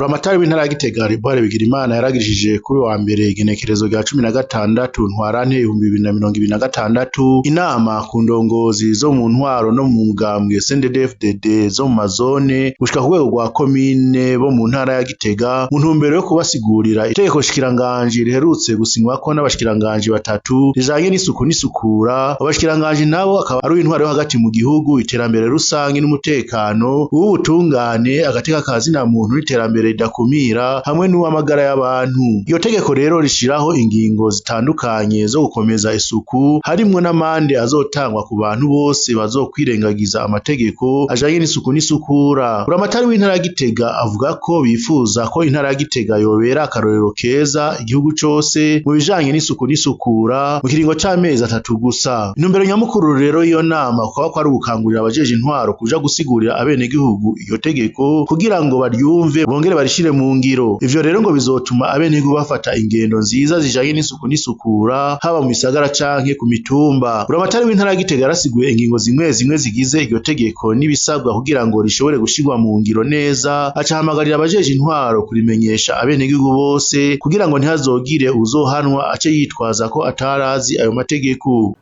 Buramatari w'intara ya Gitega Bigirimana yaragirishije kuri wa mbere igenekerezo rya 16 ntwarante 2026 inama ku ndongozi zo mu ntwaro no mu mugambwe CNDD-FDD zo mu mazone gushika ku rwego rwa komine bo mu ntara ya Gitega mu ntumbero yo kubasigurira itegeko shikiranganje riherutse gusinywako n'abashikiranganje batatu rijanye n'isuku n'isukura. Abashikiranganje nabo akaba ari intwaro yo hagati mu gihugu, iterambere rusangi n'umutekano, ubutungane, agateka kazina muntu n'iterambere ridakumira hamwe n'uwamagara y'abantu. Iyo tegeko rero rishiraho ingingo zitandukanye zo gukomeza isuku, harimwo n'amande azotangwa ku bantu bose bazokwirengagiza amategeko ajanye n'isuku n'isukura. Buramatari w'intara ya Gitega avuga ko bifuza ko intara ya Gitega yobera akarorero keza igihugu cose mu bijanye n'isuku n'isukura mu kiringo c'amezi 3 gusa. Intumbero nyamukuru rero iyo nama ukaba ko ari ugukangurira abajeje intwaro kuja gusigurira abenegihugu iyo tegeko kugira ngo baryumve bongere barishire mu ngiro. Ivyo rero ngo bizotuma abenegihugu bafata ingendo nziza zijanye n'isuku n'isukura haba mu bisagara canke ku mitumba. Buramatari w'intara ya Gitega yarasiguye ingingo zimwe zigize iryo tegeko n'ibisabwa kugira ngo rishobore gushirwa mu ngiro neza, acahamagarira abajeje intwaro kurimenyesha abenegihugu bose kugira ngo ntihazogire uzohanwa ace yitwaza ko atarazi ayo mategeko.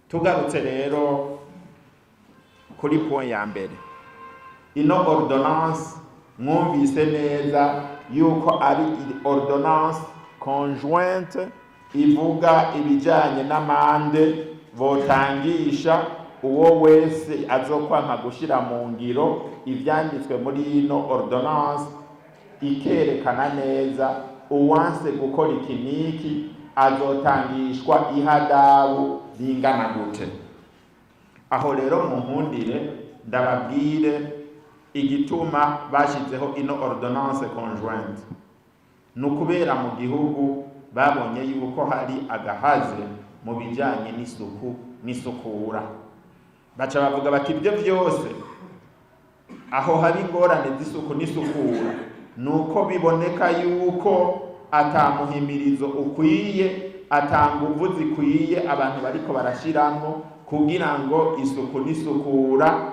Tugarutse rero kuri point ya mbere, ino ordonnance mwumvise neza yuko ari ordonnance conjointe ivuga ibijanye n'amande botangisha uwo wese azokwanka gushira mu ngiro ivyanditswe muri ino ordonnance, ikerekana neza uwanse gukora ikiniki azotangishwa ihadabu ringana gute. Aho rero mu nkundire ndababwire igituma bashizeho ino ordonnance conjointe, nukubera mu gihugu babonye yuko hari agahaze mu bijanye n'isuku n'isukura. Baca bavuga bati ibyo byose aho hari ingorane z'isuku n'isukura nuko biboneka yuko atamuhimirizo ukwiye, atanguvu zikwiye abantu bariko barashiramwo kugira ngo isuku n'isukura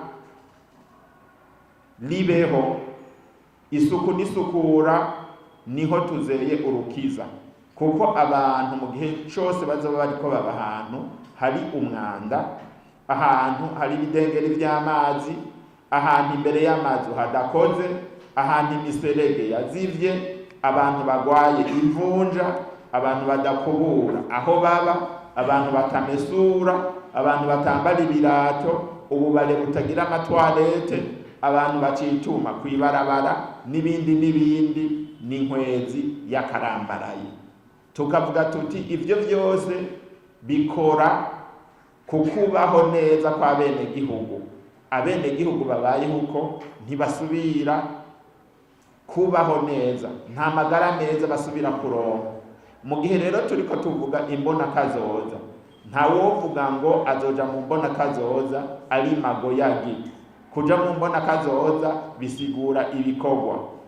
libeho. Isuku n'isukura niho tuzeye urukiza, kuko abantu mu gihe cyose bazoba bariko baba ahantu hari umwanda, ahantu hari ibidengeri vy'amazi, ahantu imbere y'amazi hadakoze, ahantu imiserege yazivye, abantu bagwaye imvunja, abantu badakubura aho baba, abantu batamesura, abantu batambara ibirato, ububare butagira amatwarete, abantu bacituma kwibarabara n'ibindi n'inkwezi y'akarambaraye. Tukavuga tuti ivyo vyose bikora kukubaho neza kwa bene gihugu. Abene gihugu babayeho uko ntibasubira kubaho neza, nta magara meza basubira kuronka. Mu gihe rero turiko tuvuga imbona kazoza, nta wovuga ngo azoja mu mbona kazoza ari magoyagi. Kuja mu mbona kazoza bisigura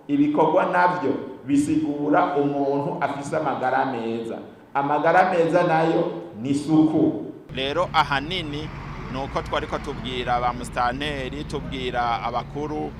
ibikorwa navyo bisigura umuntu afise amagara meza. Amagara meza nayo ni isuku. Rero ahanini nuko twariko tubwira ba mustanteri, tubwira abakuru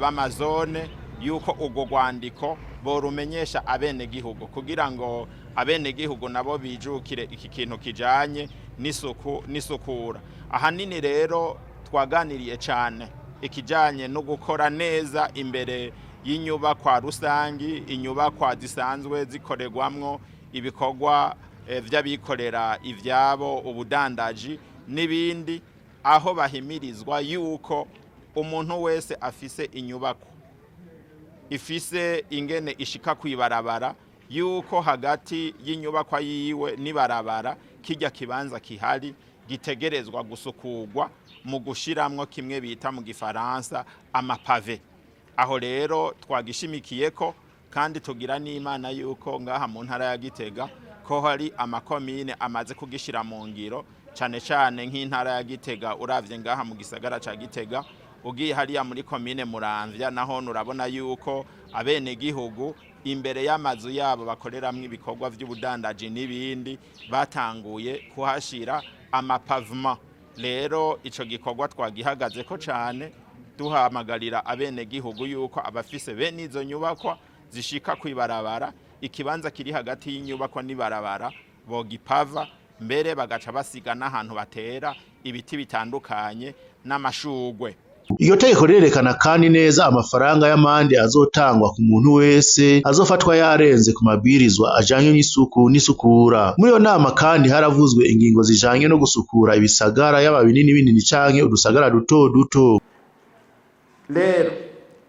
b'amazone yuko ugo rwandiko borumenyesha abene gihugu kugira ngo abene gihugu nabo bijukire iki kintu kijanye n'isuku n'isukura. Ahanini rero twaganiriye cyane ikijanye no gukora neza imbere y'inyubakwa rusangi, inyubakwa zisanzwe zikorerwamwo ibikorwa vy'abikorera ivyabo, ubudandaji n'ibindi, aho bahimirizwa yuko umuntu wese afise inyubako ifise ingene ishika kwibarabara, yuko hagati y'inyubakwa yiwe n'ibarabara kijya kibanza kihari gitegerezwa gusukurwa mu gushiramwo kimwe bita mu gifaransa amapave. Aho rero twagishimitiyeko kandi tugira n'Imana yuko ngaha mu ntara ya Gitega ko hari amakomine amaze kugishira mu ngiro, cane cane nk'intara ya Gitega. Uravye ngaha mu gisagara ca Gitega ugiye hariya muri komine Muramvya naho nurabona yuko abene gihugu imbere y'amazu yabo bakoreramwo ibikorwa vy'ubudandaji n'ibindi batanguye kuhashira amapavement. Rero ico gikorwa twagihagazeko cane duhamagarira abenegihugu yuko abafise bene izo nyubakwa zishika kwibarabara ikibanza kiri hagati y'inyubakwa n'ibarabara bogipava mbere bagaca basiga n'ahantu batera ibiti bitandukanye n'amashugwe. Iyo tegeko rirerekana kandi neza amafaranga y'amande azotangwa ku muntu wese azofatwa yarenze ku mabwirizwa ajanye n'isuku n'isukura. Muri iyo nama kandi haravuzwe ingingo zijanye no gusukura ibisagara yaba binini binini canke udusagara duto duto. Rero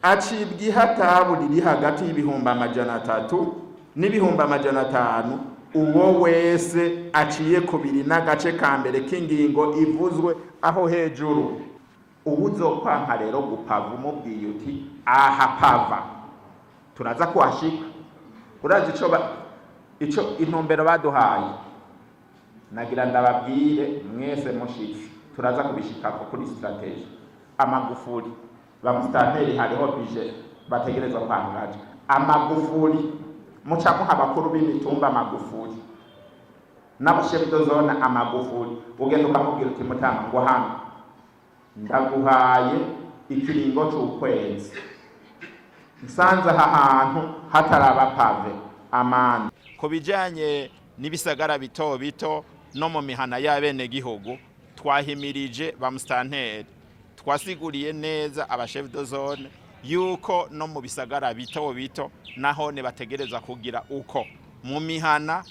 acibwa ihatabu riri hagati y'ibihumbi 300 n'ibihumbi 500 uwo wese aciye kubiri n'agace ka mbere k'ingingo ivuzwe aho hejuru. Ubuzokwanka rero gupava umubwiye uti aha pava turaza kuhashika. Urazi ico intumbero baduhaye, nagira ndababwire mwese mushitsi turaza kubishikako kuri strategy. Amagufuri bamusitanteri hariho bije bategerezwa kwangaje amagufuri muca muha abakuru b'imitumba amagufuri n'abashefu zona amagufuri ugenda ukamubwira uti mutama ngo hano ndaguhaye ikiringo c'ukwezi nsanze aha hantu hataraba pave amande. Ku bijanye n'ibisagara bito bito no mu mihana y'abene gihugu twahimirije bamusitanteri, twasiguriye neza abashefu de zone yuko no mu bisagara bito bito nahone bategereza kugira uko mu mihana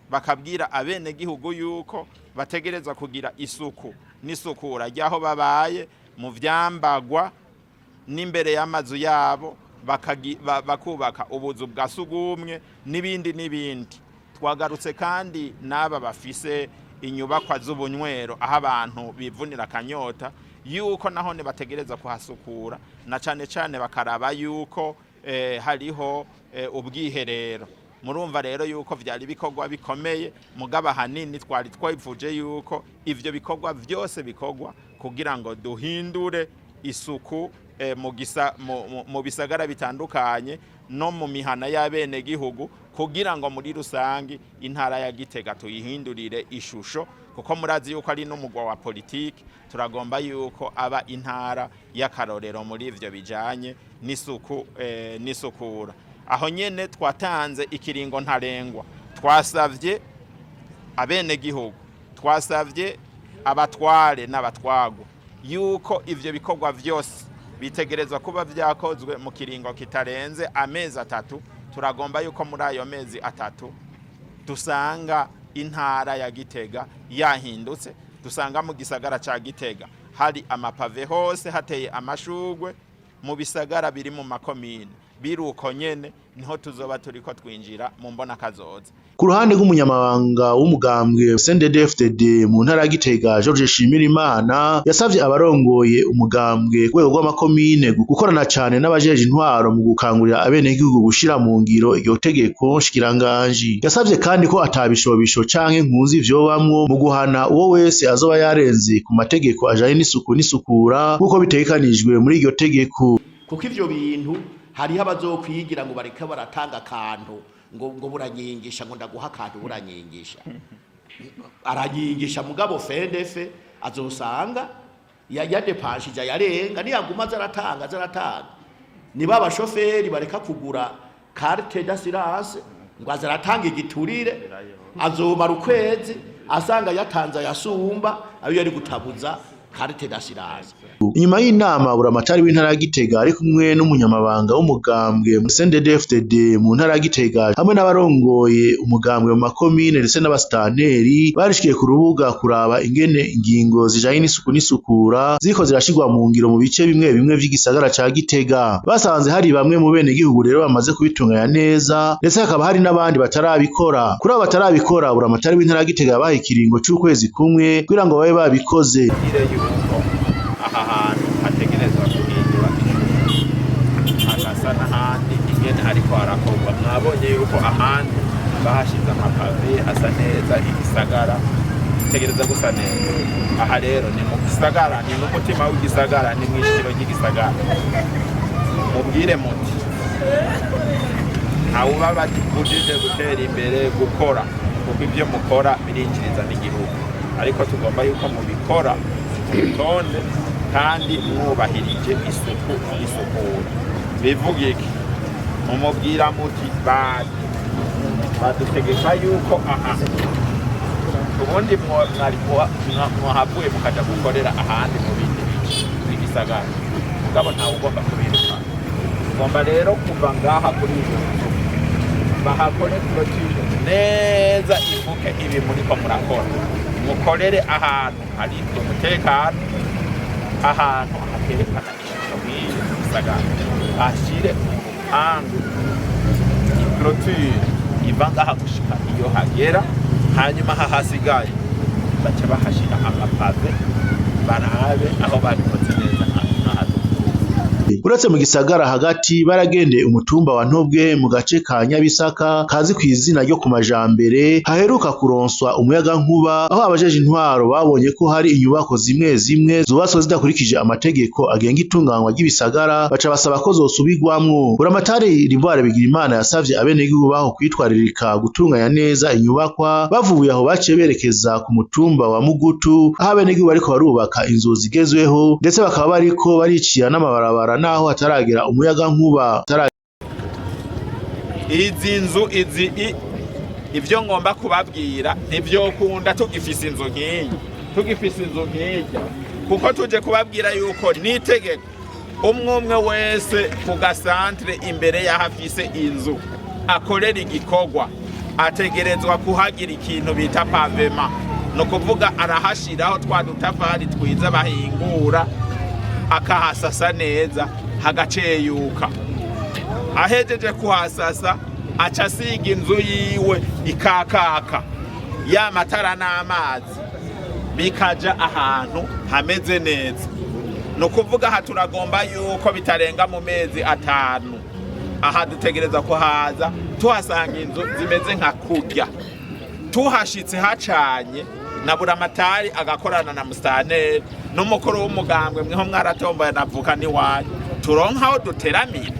bakabwira abene gihugu yuko bategereza kugira isuku n'isukura ryaho babaye mu vyambagwa n'imbere y'amazu yabo bakubaka ubuzu bwa sugumwe n'ibindi. Twagarutse kandi n'aba bafise inyubakwa z'ubunywero aho abantu bivunira akanyota yuko nahone bategereza kuhasukura na cane cane bakaraba yuko hariho ubwiherero. Murumva rero yuko vyari bikorwa bikomeye mugaba hanini twari twivuje yuko ivyo bikorwa vyose bikorwa kugira ngo duhindure isuku mu bisagara bitandukanye no mu mihana y'abene gihugu kugira ngo muri rusangi intara ya Gitega tuyihindurire ishusho, kuko murazi yuko ari n'umugwa wa politiki. Turagomba yuko aba intara y'akarorero muri ivyo bijanye n'isuku n'isukura. Aho nyene twatanze ikiringo ntarengwa, twasavye abene gihugu, twasavye abatware n'abatwago yuko ivyo bikorwa vyose bitegerezwa kuba vyakozwe mu kiringo kitarenze amezi 3. Turagomba yuko muri ayo mezi 3 dusanga intara ya Gitega yahindutse, dusanga mu gisagara ca Gitega hari amapave hose, hateye amashugwe. Mu bisagara biri mu makomine biruko nyene niho tuzoba turiko twinjira mu mbona kazoza. Ku ruhande rw'umunyamabanga w'umugambwe CNDD-FDD mu ntara ya Gitega J.P.G yasavye abarongoye umugambwe ku rwego rw'amakomine gukorana cane n'abajeje intwaro mu gukangurira abenegihugu gushira mu ngiro iryo tegeko nshikiranganji. Yasavye kandi ko atabishobisho canke nkuzi vyobamwo mu guhana uwo wese azoba yarenze ku mategeko ajanye n'isuku n'isukura nk'uko bitegekanijwe muri iryo tegeko. Kuko ivyo bintu hariho abazokwigira ngo bareka baratanga akantu ngo buranyigisha ngo ndaguha akantu buranyigisha aranyigisha mugabo fendefe azosanga yadepanshije yarenga niyaguma zaratanga niba abashoferi bareka kugura carte d'assurance ngo azaratanga igiturire azomara ukwezi asanga yatanze yasumba ayo yari gutabuza carte d'assurance. Inyuma y'inama buramatari w'intara ya Gitega ari kumwe n'umunyamabanga w'umugambwe mu CNDD-FDD mu ntara ya Gitega hamwe n'abarongoye umugambwe mu makomine ndetse n'abasitanteri barishikiye ku rubuga kuraba ingene ingingo zijanye n'isuku n'isukura ziriko zirashirwa mu ngiro mu bice bimwe bimwe vy'igisagara ca Gitega. Basanze hari bamwe mu bene gihugu rero bamaze kubitunganya neza ndetse hakaba hari n'abandi batarabikora. Kuri abo batarabikora buramatari w'intara ya Gitega yabaye ikiringo c'ukwezi kumwe kugira ngo babe babikoze. Aha hantu hategerezwa guhindura hagasa n'ahandi ingene hariko harakorwa. Mwabonye yuko ahandi bahashize amapave hasa neza, igisagara gitegereza gusa neza. Aha rero ni mu gisagara, ni mu mutima w'igisagara, ni mw'ishikiro ry'igisagara. Mubwire muti ntawuba batubujije gutera imbere gukora, kuko ivyo mukora birinjiriza n'igihugu, ariko tugomba yuko mubikora urutonde kandi mwubahirije isuku n'isukura. Bivuga iki? Mumubwira muti badutegeka yuko aha ubundi mwahavuye mukaja gukorera ahandi mu bindi bice Igisagara, mugabo ntawe ugomba kubiruka. Ugomba rero kuva ngaha kuri iyo nzu bahakore clôture neza ifuke ibi muriko murakora, mukorere ahantu hari umutekano, ahantu haterekana ishusho nk'iyo Igisagara, bashire urupangu clôture iva ngaha gushika iyo hagera, hanyuma hahasigaye baca bahashira amapave barabe aho babikoze neza. Uretse mu gisagara hagati baragendeye umutumba wa Ntobwe mu gace ka Nyabisaka kazi kw'izina ryo ku Majambere haheruka kuronswa umuyaga nkuba, aho abajeje intwaro babonye ko hari inyubako zimwe zimwe zubatswe zidakurikije amategeko agenga itunganywa ry'ibisagara, baca basaba ko zosubirwamwo. Buramatari Rimbare Bigirimana yasavye abenegihugu baho kwitwaririka gutunganya neza inyubakwa, bavuye aho baciye berekeza ku mutumba wa Mugutu aho abenegihugu bariko barubaka inzu zigezweho, ndetse bakaba bariko baricira n'amabarabara naho hataragera umuyaga nkuba. Izi nzu ivyo ngomba kubabwira ntivyokunda tugifise inzu nk'iyi, kuko tuje kubabwira yuko nitegeko umwe wese ku gasantre imbere y'ahafise inzu akorera igikorwa ategerezwa kuhagira ikintu bita pavema, no kuvuga arahashiraho twa dutafari twiza bahingura, akahasasa neza hagaceyuka. Ahejeje kuhasasa aca asiga inzu yiwe ikakaka, ya matara n'amazi bikaja ahantu hameze neza. No kuvuga aha turagomba yuko bitarenga mu mezi 5 aha dutegereza kuhaza tuhasanga inzu zimeze nka kurya, tuhashitse hacanye na buramatari agakorana na musitanteri n'umukuru w'umugambwe, mweho mwaratomboye navuka niwanyu, turonka aho duteramira.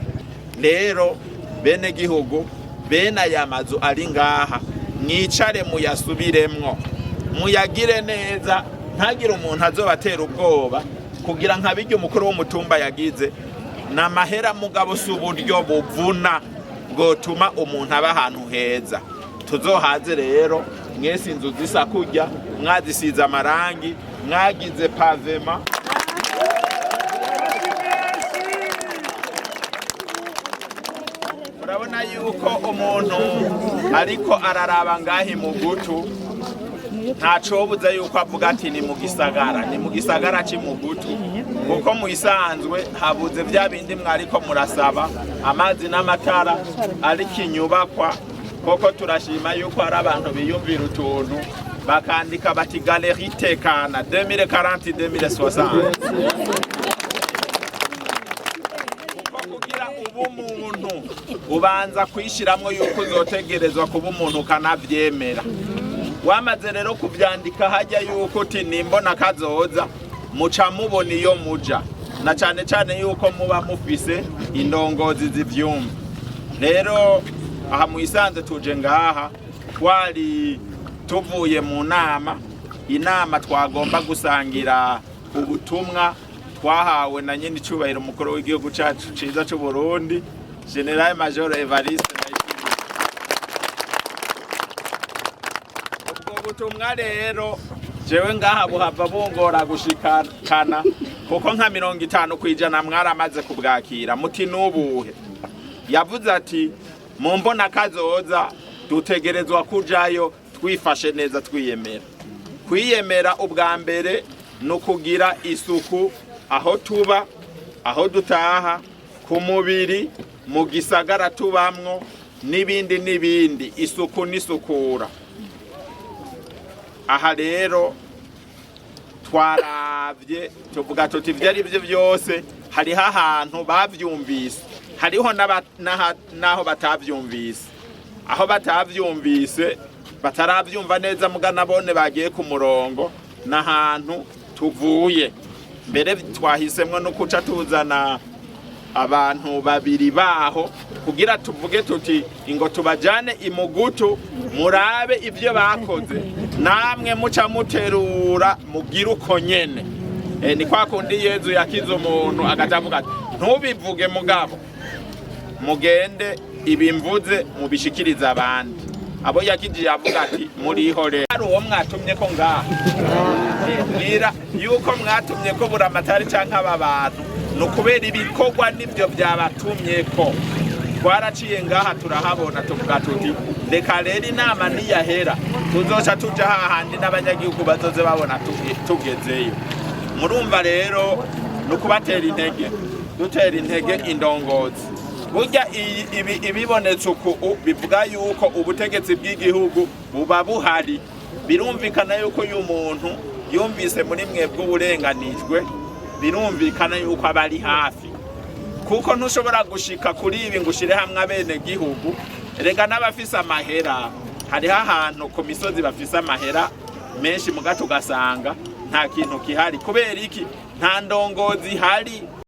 Rero bene gihugu, bene aya mazu ari ngaha, mwicare muyasubiremwo, muyagire neza, ntagire umuntu azobatera ubwoba, kugira nka biryo umukuru w'umutumba yagize n'amahera mugabo si uburyo buvuna bwotuma umuntu aba ahantu heza. Tuzohaze rero mwese inzu zisa kurya, mwazisize amarangi, mwagize pavema, urabona yuko umuntu ariko araraba ngahi mu gutu ntacobuza yuko avuga ati ni mu gisagara cy'Imugutu, kuko mu isanzwe habuze bya bindi mwariko murasaba, amazi n'amatara, ariko inyubakwa koko turashima yuko hari abantu biyumvira utuntu bakandika bati galeri tekana 2040-2060. Kugira ubumuntu ubanza kwishiramwo yuko uzotegerezwa kuba umuntu ukanavyemera. Wamaze rero kuvyandika hajya yuko uti nimbona kazoza, muca mubona iyo muja, na cane cane yuko muba mufise indongozi zivyumva. Rero aha muisanze tuje ngaha twari tuvuye mu inama twagomba gusangira ubutumwa twahawe na nyine icubahiro umukuru w'igihugu cacu ciza c'u Burundi, General Major Evariste. Ubwo butumwa rero jewe ngaha buhava bungora gushikana, kuko nka 50% mwaramaze kubwakira. Muti nubuhe? Yavuze ati mu mbona kazoza dutegerezwa kujayo twifashe neza, kwiyemera ubwa mbere no kugira isuku aho tuba, aho dutaha, ku mubiri, mu gisagara tubamwo, n'ibindi, isuku n'isukura. Aha rero twaravye tuvuga tuti ivyo ari byo byose hariho ahantu bavyumvise, hariho naho batavyumvise. Aho batavyumvise bataravyumva neza mugana bone bagiye ku murongo n'ahantu tuvuye. Mbere twahisemwe no kuca tuzana abantu babiri baho kugira tuvuge tuti ingo tubajane Imugutu murabe ivyo bakoze, namwe muca muterura mugira uko nyene. ni kwa kundi Yezu yakize umuntu agacavuga ati ntubivuge mugabo mugende ibimvuze mubishikiriza abandi abo yakije yavuga ati murihore ari uwo mwatumye ko ngaha bwira yuko mwatumye ko buramatari canke aba bantu no kubera ibikorwa nivyo byabatumye ko twaraciye ngaha turahabona tuvuga tuti reka rero inama niyahera tuzoca tuja hahandi n'abanyagihugu bazoze babona tugezeyo murumva rero no kubatera intege dutera intege indongozi burya ibibonetse uku bivuga yuko ubutegetsi bw'igihugu buba buhari birumvikana yuko uyu muntu yumvise muri mwebwe uburenganijwe birumvikana yuko abari hafi kuko ntushobora gushika kuri ibi ngo ushire hamwe abene gihugu rega n'abafise amahera hariho ahantu ku misozi bafise amahera menshi mu gato ugasanga nta kintu kihari kubera iki nta ndongozi hari